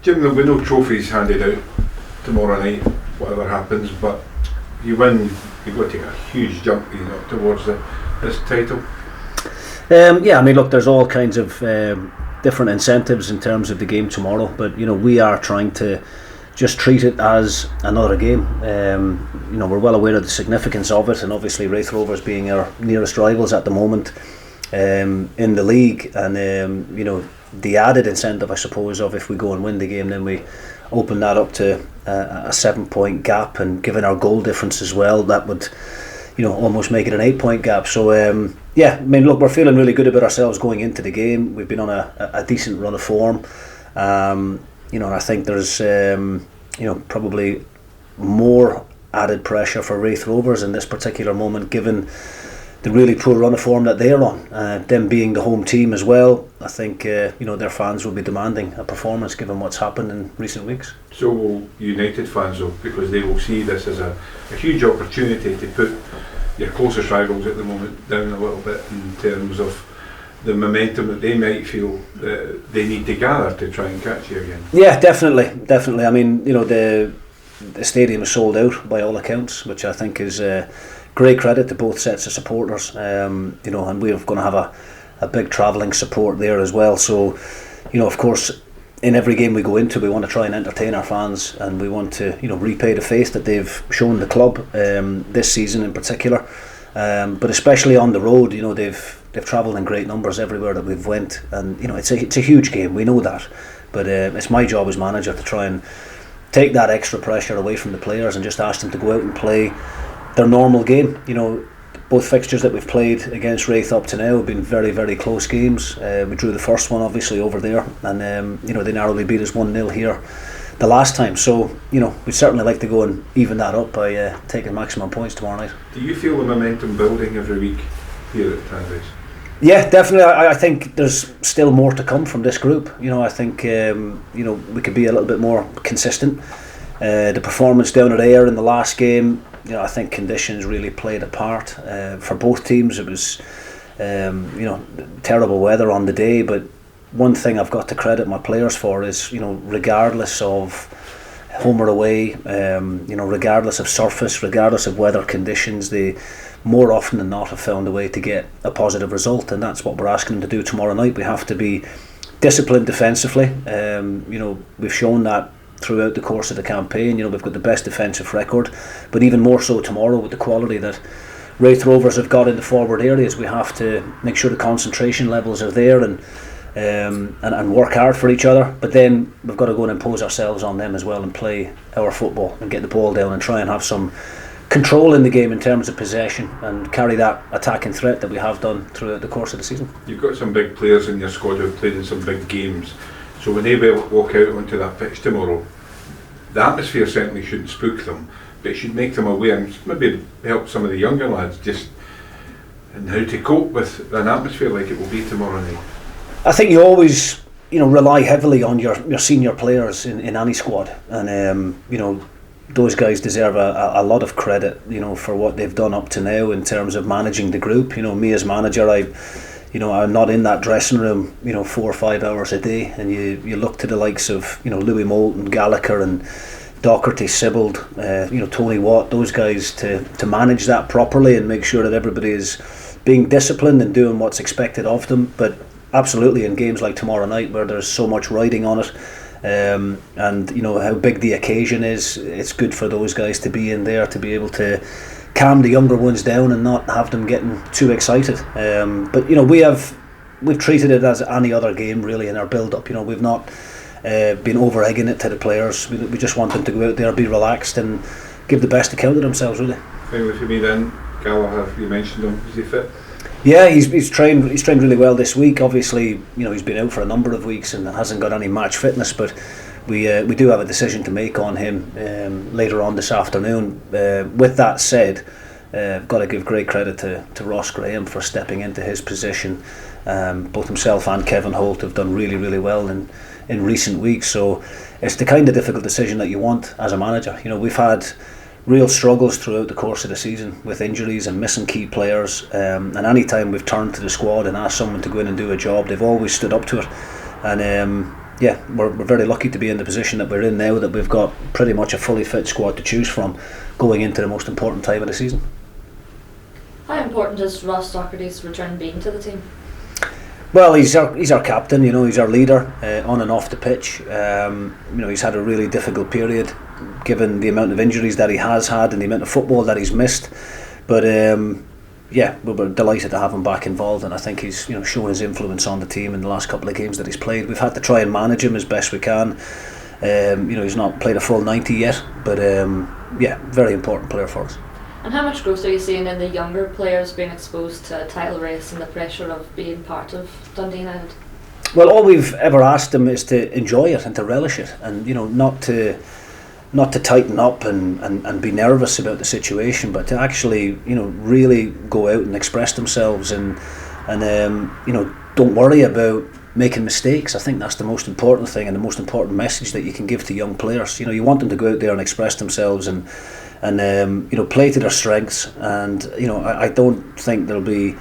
Jim, there'll be no trophies handed out tomorrow night, whatever happens, but you win, you've got to take a huge jump, towards this title. Yeah, I mean, look, there's all kinds of different incentives in terms of the game tomorrow, but we are trying to just treat it as another game. We're well aware of the significance of it, and obviously Raith Rovers being our nearest rivals at the moment in the league, and the added incentive, I suppose, of if we go and win the game, then we open that up to a 7-point gap, and given our goal difference as well, that would almost make it an 8-point gap. So yeah, I mean, look, we're feeling really good about ourselves going into the game. We've been on a decent run of form, and I think there's probably more added pressure for Raith Rovers in this particular moment, given the really poor run of form that they're on, them being the home team as well. I think their fans will be demanding a performance given what's happened in recent weeks. So will United fans, though, because they will see this as a huge opportunity to put your closest rivals at the moment down a little bit in terms of the momentum that they might feel that they need to gather to try and catch you again. Yeah, definitely. I mean, the stadium is sold out by all accounts, which I think is great credit to both sets of supporters. And we're going to have a big travelling support there as well. So, of course, in every game we go into, we want to try and entertain our fans, and we want to repay the faith that they've shown the club this season in particular. But especially on the road, they've travelled in great numbers everywhere that we've went, and it's a huge game. We know that, but it's my job as manager to try and take that extra pressure away from the players and just ask them to go out and play their normal game. Both fixtures that we've played against Raith up to now have been very, very close games. We drew the first one obviously over there, and they narrowly beat us 1-0 here the last time. So we'd certainly like to go and even that up by taking maximum points tomorrow night. Do you feel the momentum building every week here at Tannadice? Yeah, definitely. I think there's still more to come from this group. I think we could be a little bit more consistent. The performance down at Ayr in the last game, I think conditions really played a part for both teams. It was terrible weather on the day, but one thing I've got to credit my players for is regardless of home or away, regardless of surface, regardless of weather conditions, they more often than not have found a way to get a positive result, and that's what we're asking them to do tomorrow night. We have to be disciplined defensively. We've shown that throughout the course of the campaign. We've got the best defensive record, but even more so tomorrow with the quality that Raith Rovers have got in the forward areas. We have to make sure the concentration levels are there and work hard for each other, but then we've got to go and impose ourselves on them as well and play our football and get the ball down and try and have some control in the game in terms of possession and carry that attacking threat that we have done throughout the course of the season. You've got some big players in your squad who have played in some big games, so when they walk out onto that pitch tomorrow, the atmosphere certainly shouldn't spook them, but it should make them aware and maybe help some of the younger lads just in how to cope with an atmosphere like it will be tomorrow night. I think you always rely heavily on your senior players in any squad, and those guys deserve a lot of credit for what they've done up to now in terms of managing the group. Me as manager, I'm not in that dressing room 4 or 5 hours a day, and you look to the likes of Louis Moulton, Gallagher and Docherty, Sibbald, Tony Watt, those guys to manage that properly and make sure that everybody is being disciplined and doing what's expected of them. But absolutely, in games like tomorrow night where there's so much riding on it, and how big the occasion is, it's good for those guys to be in there to be able to calm the younger ones down and not have them getting too excited. But we've treated it as any other game really in our build up. We've not been over egging it to the players. We just want them to go out there, be relaxed and give the best account of themselves really. Finally for me then, Gallagher, you mentioned him, is he fit? Yeah, he's trained really well this week. Obviously, he's been out for a number of weeks and hasn't got any match fitness, but we do have a decision to make on him later on this afternoon. With that said, I've got to give great credit to Ross Graham for stepping into his position. Both himself and Kevin Holt have done really, really well in recent weeks, so it's the kind of difficult decision that you want as a manager. We've had real struggles throughout the course of the season with injuries and missing key players, and any time we've turned to the squad and asked someone to go in and do a job, they've always stood up to it, and yeah, we're very lucky to be in the position that we're in now, that we've got pretty much a fully fit squad to choose from going into the most important time of the season. How important has Ross Docherty's return been to the team? Well, he's our captain, he's our leader on and off the pitch. He's had a really difficult period given the amount of injuries that he has had and the amount of football that he's missed. But we were delighted to have him back involved, and I think he's shown his influence on the team in the last couple of games that he's played. We've had to try and manage him as best we can. He's not played a full 90 yet, but very important player for us. And how much growth are you seeing in the younger players being exposed to a title race and the pressure of being part of Dundee United? Well, all we've ever asked them is to enjoy it and to relish it, and not to tighten up and be nervous about the situation, but to actually really go out and express themselves and don't worry about making mistakes. I think that's the most important thing and the most important message that you can give to young players. You want them to go out there and express themselves and play to their strengths, and I don't think there'll be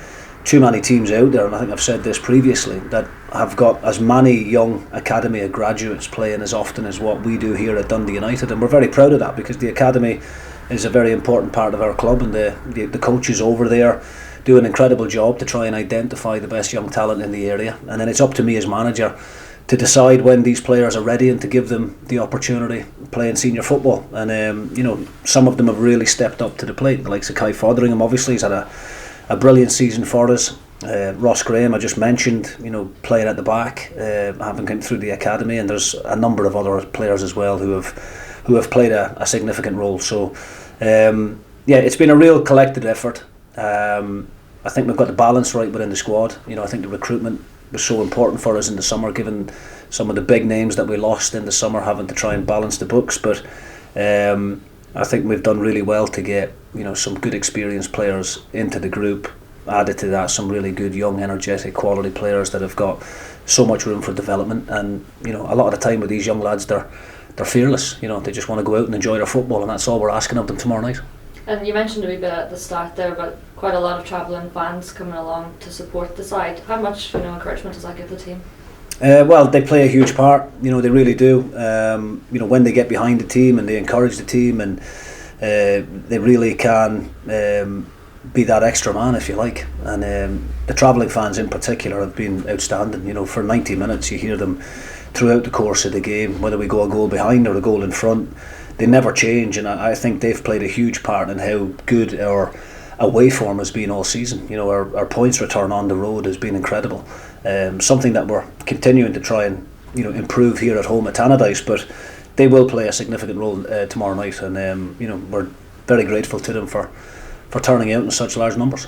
too many teams out there, and I think I've said this previously, that have got as many young academy graduates playing as often as what we do here at Dundee United, and we're very proud of that, because the academy is a very important part of our club, and the coaches over there do an incredible job to try and identify the best young talent in the area, and then it's up to me as manager to decide when these players are ready and to give them the opportunity playing senior football. And some of them have really stepped up to the plate. The likes of Kai Fotheringham, obviously, he's had a brilliant season for us. Ross Graham, I just mentioned, playing at the back, having come through the academy, and there's a number of other players as well who have played a significant role. So it's been a real collected effort. I think we've got the balance right within the squad. I think the recruitment was so important for us in the summer, given some of the big names that we lost in the summer, having to try and balance the books. But I think we've done really well to get some good experienced players into the group. Added to that, some really good young, energetic, quality players that have got so much room for development. And a lot of the time with these young lads, they're fearless. They just want to go out and enjoy their football, and that's all we're asking of them tomorrow night. And you mentioned a wee bit at the start there, but quite a lot of travelling fans coming along to support the side. How much encouragement does that give the team? Well, they play a huge part. They really do. When they get behind the team and they encourage the team, and they really can be that extra man, if you like. And the travelling fans in particular have been outstanding. For 90 minutes, you hear them throughout the course of the game, whether we go a goal behind or a goal in front. They never change, and I think they've played a huge part in how good our away form has been all season. Our points return on the road has been incredible. Something that we're continuing to try and improve here at home at Tannadice, but they will play a significant role tomorrow night, and we're very grateful to them for turning out in such large numbers.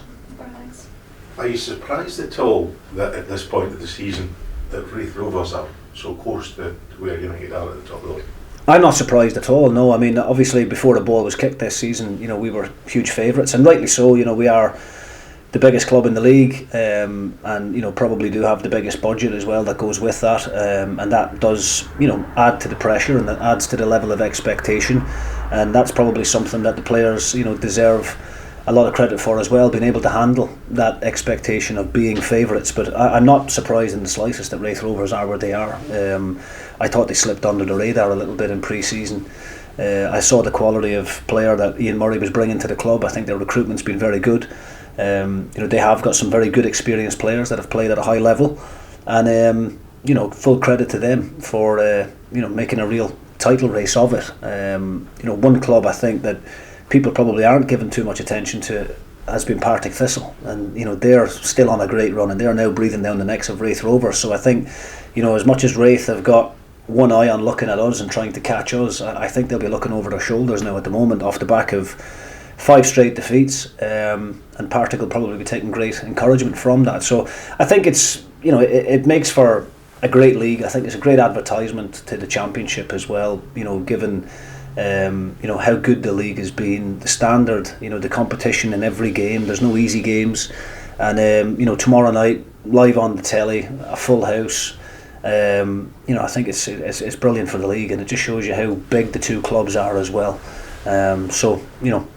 Are you surprised at all that at this point of the season that Raith Rovers are so close to where United are at the top of the league? I'm not surprised at all, no. I mean, obviously before the ball was kicked this season, we were huge favourites, and rightly so. We are the biggest club in the league, and probably do have the biggest budget as well that goes with that, and that does add to the pressure, and that adds to the level of expectation, and that's probably something that the players deserve a lot of credit for as well, being able to handle that expectation of being favourites. But I'm not surprised in the slightest that Raith Rovers are where they are. I thought they slipped under the radar a little bit in pre-season. I saw the quality of player that Ian Murray was bringing to the club. I think their recruitment's been very good. They have got some very good experienced players that have played at a high level, and full credit to them for making a real title race of it. One club I think that people probably aren't giving too much attention to has been Partick Thistle, and they're still on a great run, and they're now breathing down the necks of Raith Rovers. So I think as much as Raith have got one eye on looking at us and trying to catch us, I think they'll be looking over their shoulders now at the moment off the back of 5 straight defeats, and Partick will probably be taking great encouragement from that. So I think it's it makes for a great league. I think it's a great advertisement to the Championship as well, given how good the league has been, the standard, the competition in every game. There's no easy games, and tomorrow night live on the telly, a full house. I think it's brilliant for the league, and it just shows you how big the two clubs are as well. So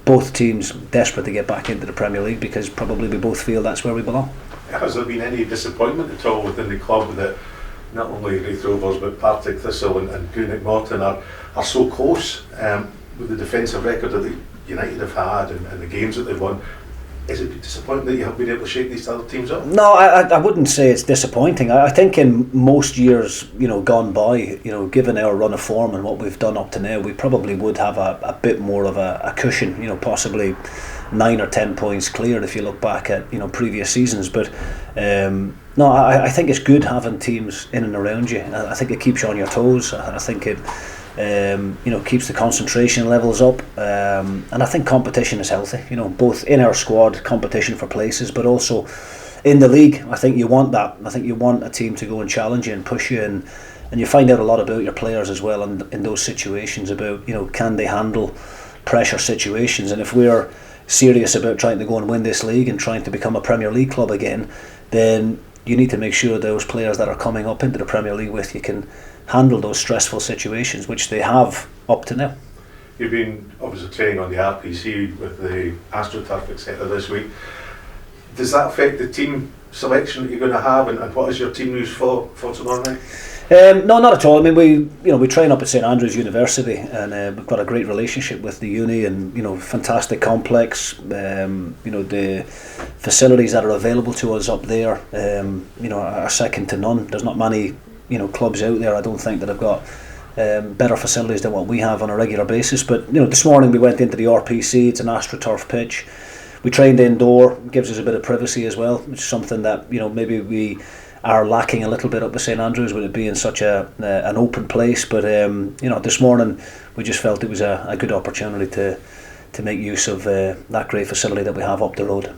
both teams desperate to get back into the Premier League, because probably we both feel that's where we belong. Has there been any disappointment at all within the club that not only Raith Rovers but Partick Thistle and Greenock Morton are so close with the defensive record that United have had and the games that they've won. Is it disappointing that you haven't been able to shake these other teams up? No, I wouldn't say it's disappointing. I think in most years, gone by, given our run of form and what we've done up to now, we probably would have a bit more of a cushion, possibly 9 or 10 points cleared if you look back at previous seasons. But no, I think it's good having teams in and around you. I think it keeps you on your toes. I think it keeps the concentration levels up, and I think competition is healthy, both in our squad, competition for places, but also in the league. I think you want that. I think you want a team to go and challenge you and push you, and you find out a lot about your players as well in those situations about, can they handle pressure situations. And if we're serious about trying to go and win this league and trying to become a Premier League club again, then you need to make sure those players that are coming up into the Premier League with you can handle those stressful situations, which they have up to now. You've been obviously training on the RPC with the AstroTurf etc. this week. Does that affect the team selection that you're going to have, and what is your team news for tomorrow night? No, not at all. I mean, we train up at St Andrews University, and we've got a great relationship with the uni, and fantastic complex. The facilities that are available to us up there, are second to none. There's not many clubs out there, I don't think, that have got better facilities than what we have on a regular basis. But this morning we went into the RPC. It's an AstroTurf pitch. We trained indoor, gives us a bit of privacy as well, which is something that maybe we are lacking a little bit up at St Andrews with it being such an open place. But this morning we just felt it was a good opportunity to make use of that great facility that we have up the road.